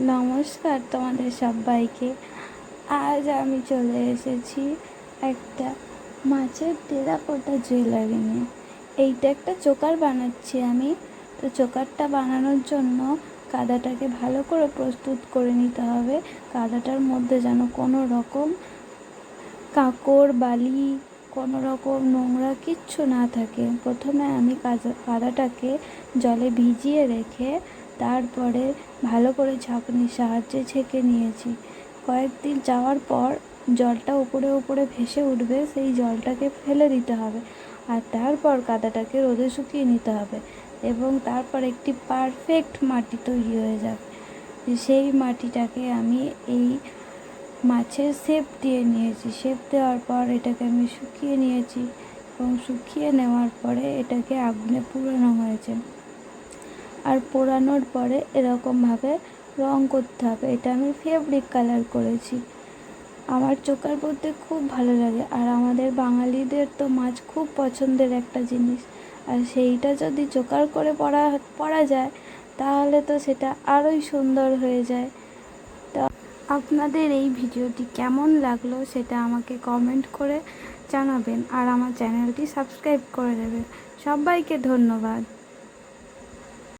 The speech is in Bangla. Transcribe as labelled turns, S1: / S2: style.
S1: নমস্কার তোমাদের সবাইকে। আজ আমি চলে এসেছি একটা মাছের টেরাকোটা জুয়েলারি নিয়ে। এইটা একটা চোকার বানাচ্ছি আমি। তো চোকারটা বানানোর জন্য কাদাটাকে ভালো করে প্রস্তুত করে নিতে হবে। কাদাটার মধ্যে যেন কোনো রকম কাঁকড় বালি কোনো রকম নোংরা কিচ্ছু না থাকে। প্রথমে আমি কাদাটাকে জলে ভিজিয়ে রেখে তারপরে ভালো করে ছাঁকনির সাহায্যে ছেঁকে নিয়েছি। কয়েকদিন যাওয়ার পর জলটা উপরে উপরে ভেসে উঠবে, সেই জলটাকে ফেলে দিতে হবে। আর তারপর কাদাটাকে রোদে শুকিয়ে নিতে হবে এবং তারপর একটি পারফেক্ট মাটি তৈরি হয়ে যাবে। সেই মাটিটাকে আমি এই মাছের শেপ দিয়ে নিয়েছি। শেপ দেওয়ার পর এটাকে আমি শুকিয়ে নিয়েছি এবং শুকিয়ে নেওয়ার পরে এটাকে আগুনে পোড়ানো হয়েছে। আর পোড়ানোর পরে এরকমভাবে রং করতে হবে। এটা আমি ফেব্রিক কালার করেছি। আমার চোকার পরতে খুব ভালো লাগে, আর আমাদের বাঙালিদের তো মাছ খুব পছন্দের একটা জিনিস। আর সেইটা যদি চোকার করে পরা যায় তাহলে তো সেটা আরোই সুন্দর হয়ে যায়। তো আপনাদের এই ভিডিওটি কেমন লাগলো সেটা আমাকে কমেন্ট করে জানাবেন, আর আমার চ্যানেলটি সাবস্ক্রাইব করে দেবেন। সবাইকে ধন্যবাদ।